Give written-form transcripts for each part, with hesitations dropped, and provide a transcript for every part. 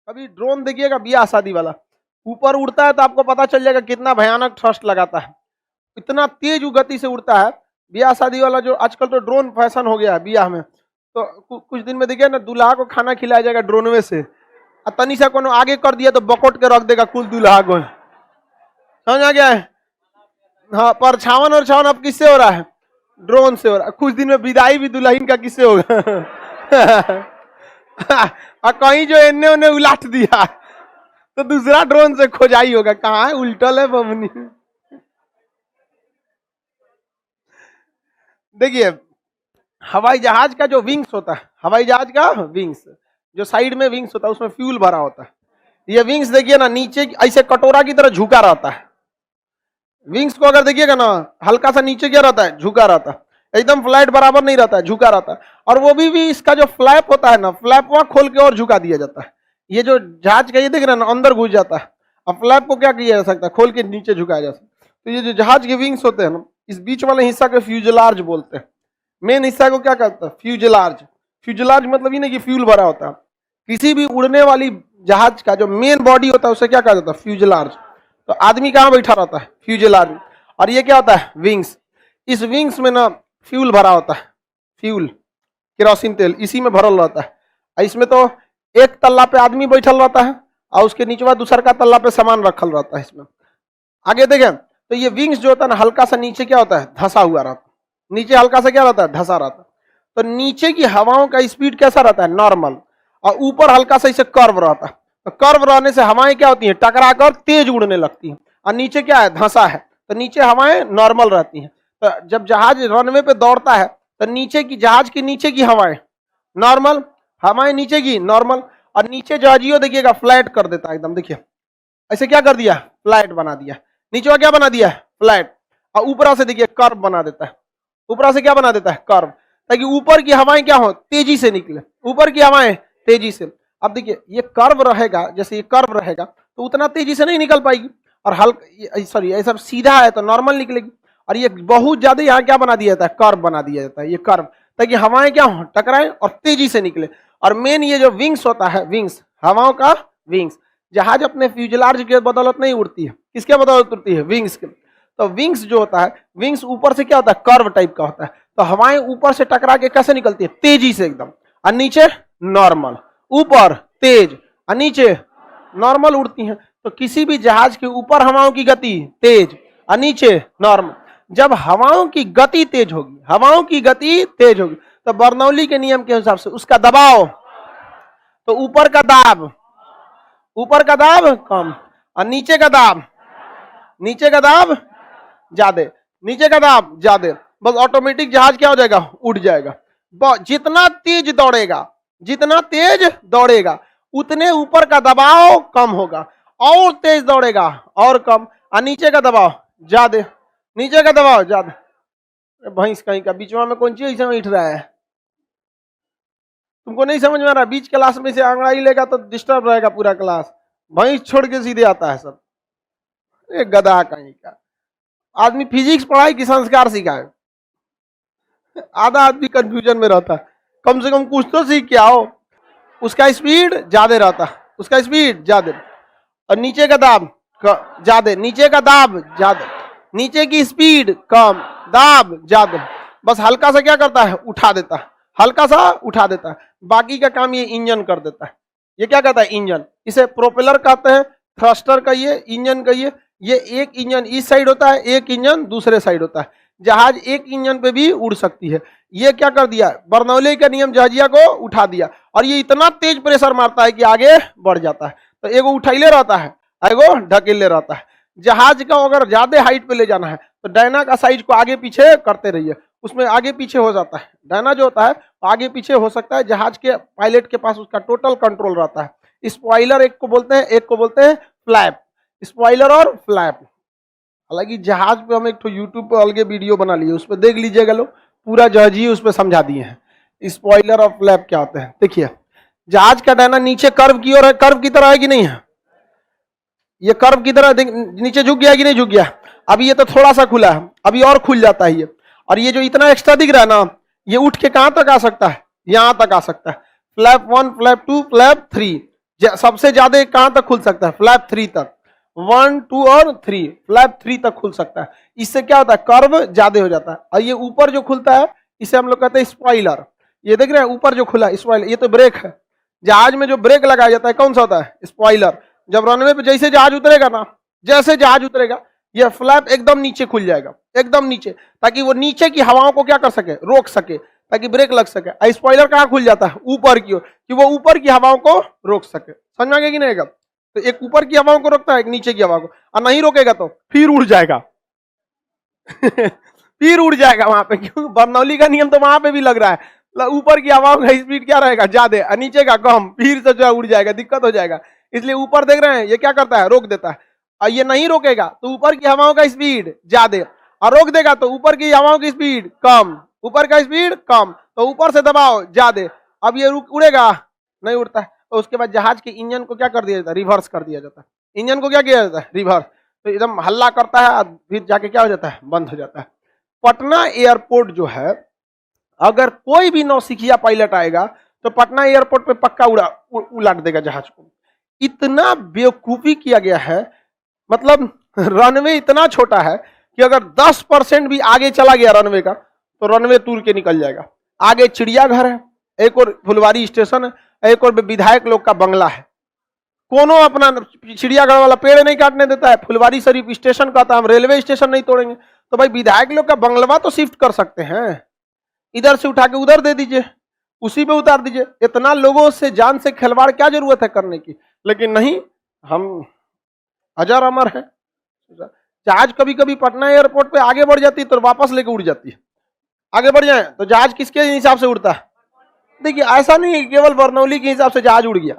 अभी ड्रोन देखिएगा ब्याह शादी वाला, ऊपर उड़ता है तो आपको पता चल जाएगा कितना भयानक थ्रस्ट लगाता है, इतना तेज गति से उड़ता है। ब्याह शादी वाला जो आजकल तो ड्रोन फैशन हो गया है ब्याह में, तो कुछ दिन में देखिए ना दूल्हा को खाना खिलाया जाएगा ड्रोन में से, तनी सा कोनो आगे कर दिया तो बकोट के रख देगा कुल दूल्हा को, समझ आ गया है। हाँ, परछावन और छावन अब किससे हो रहा है? ड्रोन से हो रहा है। कुछ दिन में विदाई भी दुल्हन का किससे होगा? और कहीं जो एने उन्हें उलाट दिया तो दूसरा ड्रोन से खोजाई होगा, कहाँ है उल्टल है बमनी। देखिए हवाई जहाज का जो विंग्स होता है, हवाई जहाज का विंग्स जो साइड में विंग्स होता है उसमें फ्यूल भरा होता है। ये विंग्स देखिए ना नीचे ऐसे कटोरा की तरह झुका रहता है। विंग्स को अगर देखिएगा ना हल्का सा नीचे क्या रहता है? झुका रहता है, एकदम फ्लैट बराबर नहीं रहता है, झुका रहता है। और वो भी इसका जो फ्लैप होता है ना, फ्लैप वहां खोल के और झुका दिया जाता है। ये जो जहाज का ये देख रहे हैं ना अंदर घुस जाता है, अब फ्लैप को क्या किया जा सकता है? खोल के नीचे झुकाया जा सकता है। तो ये जो जहाज के विंग्स होते हैं ना, इस बीच वाले हिस्सा को फ्यूजलार्ज बोलते हैं। मेन हिस्सा को क्या कहता है? फ्यूजलार्ज। फ्यूजलार्ज मतलब ये नहीं कि फ्यूल भरा होता है, किसी भी उड़ने वाली जहाज का जो मेन बॉडी होता है उसे क्या कहा जाता है? फ्यूजलार्ज। तो आदमी कहाँ बैठा रहता है? फ्यूजलार्ज। और ये क्या होता है? विंग्स। इस विंग्स में ना फ्यूल भरा होता है, फ्यूल केरोसिन तेल इसी में भरल रहता है। इसमें तो एक तल्ला पे आदमी बैठल रहता है और उसके नीचे दूसर का तल्ला पे सामान रखल रहता है। इसमें आगे देखें तो ये विंग्स जो होता है ना हल्का सा नीचे क्या होता है? धंसा हुआ रहता है। नीचे हल्का सा क्या रहता है? धंसा रहता है। तो नीचे की हवाओं का स्पीड कैसा रहता है? नॉर्मल। और ऊपर हल्का सा इसे कर्व रहता है। तो कर्व रहने से हवाएं क्या होती हैं? टकरा कर तेज उड़ने लगती हैं। और नीचे क्या है? धंसा है, तो नीचे हवाएं नॉर्मल रहती हैं। तो जब जहाज रनवे पे दौड़ता है तो नीचे की जहाज की नीचे की हवाएं नॉर्मल, हवाएं नीचे की नॉर्मल, और नीचे जहाजियो देखिएगा फ्लैट कर देता है एकदम। देखिए ऐसे क्या कर दिया? फ्लैट बना दिया। नीचे क्या बना दिया? फ्लैट। और ऊपर से देखिए कर्व बना देता है। ऊपर से क्या बना देता है? कर्व, ताकि ऊपर की हवाएं क्या हो? तेजी से निकले। ऊपर की हवाएं तेजी से। अब देखिए ये कर्व रहेगा, जैसे ये कर्व रहेगा तो उतना तेजी से नहीं निकल पाएगी, और हल्का सॉरी ये सब सीधा है तो नॉर्मल निकलेगी। और ये बहुत ज्यादा यहाँ क्या बना दिया जाता है? कर्व बना दिया जाता है, ये कर्व, ताकि हवाएं क्या हो? टकराएं और तेजी से निकले। और मेन ये जो विंग्स होता है, विंग्स हवाओं का विंग्स, जहाज अपने फ्यूजलार्ज के बदौलत नहीं उड़ती है, किसके बदौलत उड़ती है? विंग्स के। तो विंग्स जो होता है, विंग्स ऊपर से क्या होता है? कर्व टाइप का होता है। तो हवाएं ऊपर से टकरा के कैसे निकलती है? तेजी से एकदम। और नीचे नॉर्मल, ऊपर तेज और नीचे नॉर्मल उड़ती हैं। तो किसी भी जहाज के ऊपर हवाओं की गति तेज और नीचे नॉर्मल। जब हवाओं की गति तेज होगी, हवाओं की गति तेज होगी, तो बर्नौली के नियम के हिसाब से उसका दबाव, तो ऊपर का दाब, ऊपर का दाब कम और नीचे का दाब, नीचे का दाब ज्यादा, नीचे का दाब ज्यादा, बस ऑटोमेटिक जहाज क्या हो जाएगा? उड़ जाएगा। जितना तेज दौड़ेगा, जितना तेज दौड़ेगा उतने ऊपर का दबाव कम होगा, और तेज दौड़ेगा और कम, और नीचे का दबाव ज्यादा, नीचे का दबाव ज्यादा। भैंस कहीं का बीच में कौन चीज ऐसा उठ रहा है? तुमको नहीं समझ में आ रहा? बीच क्लास में से अंगड़ाई लेगा तो डिस्टर्ब रहेगा पूरा क्लास। भैंस छोड़ के सीधे आता है सब। एक गधा कहीं का आदमी फिजिक्स पढ़ाई कि संस्कार सिखाए? आधा आदमी कंफ्यूजन में रहता है। कम से कम कुछ तो सीख के आओ। उसका स्पीड ज्यादा रहता है, उसका स्पीड ज्यादा, और नीचे का दाब ज्यादा, नीचे का दाब ज्यादा, नीचे की स्पीड कम, दाब ज्यादा। बस हल्का सा क्या करता है? उठा देता है, हल्का सा उठा देता है। बाकी का काम ये इंजन कर देता है। ये क्या कहता है? इंजन। इसे प्रोपेलर कहते हैं, थ्रस्टर कहिए, इंजन कहिए। ये एक इंजन इस साइड होता है, एक इंजन दूसरे साइड होता है। जहाज एक इंजन पे भी उड़ सकती है। ये क्या कर दिया? बर्नौली का नियम जहाजिया को उठा दिया, और ये इतना तेज प्रेशर मारता है कि आगे बढ़ जाता है। तो एगो उठैले रहता है, एगो ढकेले रहता है। जहाज का अगर ज्यादा हाइट पे ले जाना है तो डायना का साइज को आगे पीछे करते रहिए, उसमें आगे पीछे हो जाता है। डायना जो होता है आगे पीछे हो सकता है। जहाज के पायलट के पास उसका टोटल कंट्रोल रहता है। स्पॉइलर एक को बोलते हैं, एक को बोलते हैं फ्लैप। स्पॉइलर और फ्लैप। हालांकि जहाज पे हम एक तो यूट्यूब पे अलग वीडियो बना लिए, उस पर देख लीजिएगा लोग, पूरा जहाज ही उस पर समझा दिए हैं स्पॉइलर और फ्लैप क्या होते हैं। देखिए जहाज का डायना नीचे कर्व की ओर है, कर्व की तरह है कि नहीं है? ये कर्व की तरह नीचे झुक गया कि नहीं झुक गया? अभी ये तो थोड़ा सा खुला है, अभी और खुल जाता है ये। और ये जो इतना एक्स्ट्रा दिख रहा है ना, ये उठ के कहां तक आ सकता है? यहां तक आ सकता है। Flap 1, flap 2, flap 3। सबसे ज्यादा कहां तक खुल सकता है? फ्लैप 3 तक, 1 2 और 3, फ्लैप 3 तक खुल सकता है। इससे क्या होता है? कर्व ज्यादा हो जाता है। और ये ऊपर जो खुलता है इसे हम लोग कहते हैं स्पॉइलर। ये देख रहे हैं ऊपर जो खुला स्पॉइलर, ये तो ब्रेक है। जहाज में जो ब्रेक लगाया जाता है कौन सा होता है? स्पॉइलर। जब रनवे पे जैसे जहाज उतरेगा ना, जैसे जहाज उतरेगा ये फ्लैप एकदम नीचे खुल जाएगा, एकदम नीचे, ताकि वो नीचे की हवाओं को क्या कर सके? रोक सके, ताकि ब्रेक लग सके। स्पॉइलर कहाँ खुल जाता है? ऊपर की ओर, कि वो ऊपर की हवाओं को रोक सके। समझ में आ गया कि नहीं? तो एक ऊपर की हवाओं को रोकता है, एक नीचे की हवा को, और नहीं रोकेगा तो फिर उड़ जाएगा फिर उड़ जाएगा वहां पे, क्योंकि बर्नौली का नियम तो वहां पे भी लग रहा है। ऊपर की हवाओं का स्पीड क्या रहेगा? ज्यादा, और नीचे का कम, फिर से जो उड़ जाएगा, दिक्कत हो जाएगा। इसलिए ऊपर देख रहे हैं ये क्या करता है? रोक देता है। और ये नहीं रोकेगा तो ऊपर की हवाओं का स्पीड ज्यादा, और रोक देगा तो ऊपर की हवाओं की स्पीड कम, ऊपर का स्पीड कम, तो ऊपर से दबाव ज्यादा। अब ये उड़ेगा? नहीं उड़ता है। तो उसके बाद जहाज के इंजन को क्या कर दिया जाता है? रिवर्स कर दिया जाता है। इंजन को क्या किया जाता है? रिवर्स। तो एकदम हल्ला करता है, फिर जाके क्या हो जाता है? बंद हो जाता है। पटना एयरपोर्ट जो है, अगर कोई भी नौसिखिया पायलट आएगा तो पटना एयरपोर्ट पे पक्का उलाट देगा जहाज को। इतना बेवकूफी किया गया है, मतलब रनवे इतना छोटा है कि अगर 10% भी आगे चला गया रनवे का तो रनवे तूर के निकल जाएगा। आगे चिड़ियाघर है, एक और फुलवारी स्टेशन है, एक और विधायक लोग का बंगला है। कोनो अपना चिड़ियाघर वाला पेड़ नहीं काटने देता है, फुलवारी शरीफ स्टेशन कहता है हम रेलवे स्टेशन नहीं तोड़ेंगे। तो भाई विधायक लोग का बंगलवा तो शिफ्ट कर सकते हैं, इधर से उठा के उधर दे दीजिए, उसी पे उतार दीजिए। इतना लोगों से जान से खिलवाड़ क्या जरूरत है करने की? लेकिन नहीं, हम अजर अमर है। जहाज कभी कभी पटना एयरपोर्ट पे आगे बढ़ जाती है तो वापस लेके उड़ जाती है। आगे बढ़ जाए तो जहाज किसके हिसाब से उड़ता है? देखिए ऐसा नहीं है केवल बर्नौली के हिसाब से जहाज उड़ गया,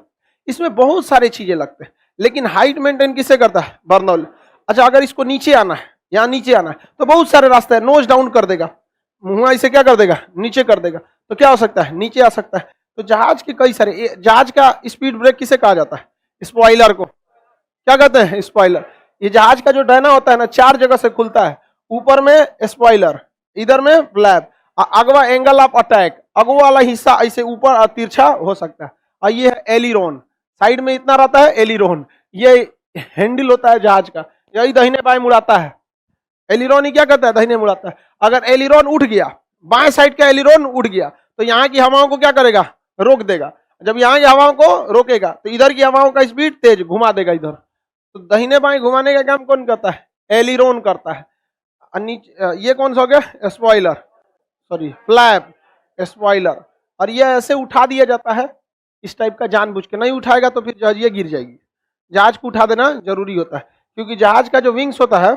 इसमें बहुत सारे चीजें लगते हैं। लेकिन हाइट मेंटेन किससे करता है? बर्नौली। अच्छा, अगर इसको नीचे आना है, यहाँ नीचे आना है तो बहुत सारे रास्ते हैं। नोज डाउन कर देगा, मुंह इसे क्या कर देगा? नीचे कर देगा, तो क्या हो सकता है? नीचे आ सकता है। तो जहाज के कई सारे, जहाज का स्पीड ब्रेक किसे कहा जाता है? स्पॉइलर को। क्या कहते हैं? स्पॉइलर। ये जहाज का जो डैना होता है ना, 4 जगह से खुलता है। ऊपर में स्पॉइलर, इधर में फ्लैप, अगवा एंगल ऑफ अटैक, अगवा वाला हिस्सा ऐसे ऊपर तिरछा हो सकता है। और ये है एलिरोन, साइड में इतना रहता है एलिरोन। ये हैंडल होता है जहाज का, यही दाहिने बाएं मुड़ाता है। एलिरोन ही क्या करता है? दाहिने मुड़ाता है। अगर एलिरोन उठ गया, बाएं साइड का एलिरोन उठ गया, तो यहाँ की हवाओं को क्या करेगा? रोक देगा। जब यहाँ की हवाओं को रोकेगा तो इधर की हवाओं का स्पीड तेज घुमा देगा इधर। तो दाहिने बाएं घुमाने का काम कौन करता है? एलिरोन करता है। ये कौन सा हो गया? Spoiler, sorry flap, spoiler. और ये ऐसे उठा दिया जाता है इस टाइप का, जानबूझ के। नहीं उठाएगा तो फिर जहाज ये गिर जाएगी। जहाज को उठा देना जरूरी होता है, क्योंकि जहाज का जो विंग्स होता है,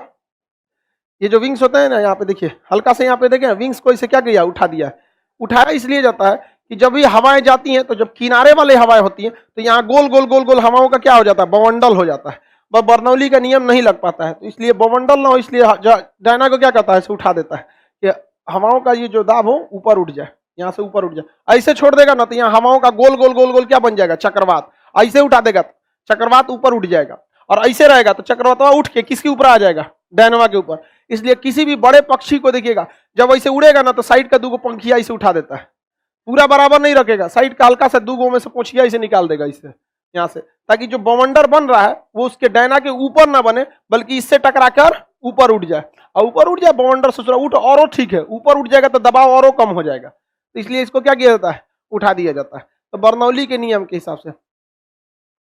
ये जो विंग्स होता है ना, यहाँ पे देखिए हल्का से, यहाँ पे देखें विंग्स को इसे क्या किया? उठा दिया है। उठाया इसलिए जाता है कि जब भी हवाएं जाती हैं तो जब किनारे वाले हवाएं होती हैं तो यहाँ गोल गोल गोल गोल हवाओं का क्या हो जाता है? बवंडल हो जाता है। वह बर्नौली का नियम नहीं लग पाता है, तो इसलिए बवंडल ना हो, इसलिए डायना को क्या करता है? इसे उठा देता है कि हवाओं का ये जो दाब हो ऊपर उठ जाए, यहाँ से ऊपर उठ जाए। ऐसे छोड़ देगा ना तो यहाँ हवाओं का गोल गोल गोल गोल क्या बन जाएगा? चक्रवात। ऐसे उठा देगा तो चक्रवात ऊपर उठ जाएगा, और ऐसे रहेगा तो चक्रवातवा उठ के किसके ऊपर आ जाएगा? डायनवा के ऊपर। इसलिए किसी भी बड़े पक्षी को देखिएगा, जब ऐसे उड़ेगा ना तो साइड का 2 पंखिया इसे उठा देता है, पूरा बराबर नहीं रखेगा, साइड का हल्का सा 2 में से पोछिया इसे निकाल देगा इससे, यहाँ से, ताकि जो बवंडर बन रहा है वो उसके डायना के ऊपर ना बने, बल्कि इससे टकराकर ऊपर उठ जाए। और ऊपर उठ जाए बवंडर से उठ और ठीक है, ऊपर उठ जाएगा तो दबाव और कम हो जाएगा। तो इसलिए इसको क्या किया जाता है? उठा दिया जाता है। तो बर्नौली के नियम के हिसाब से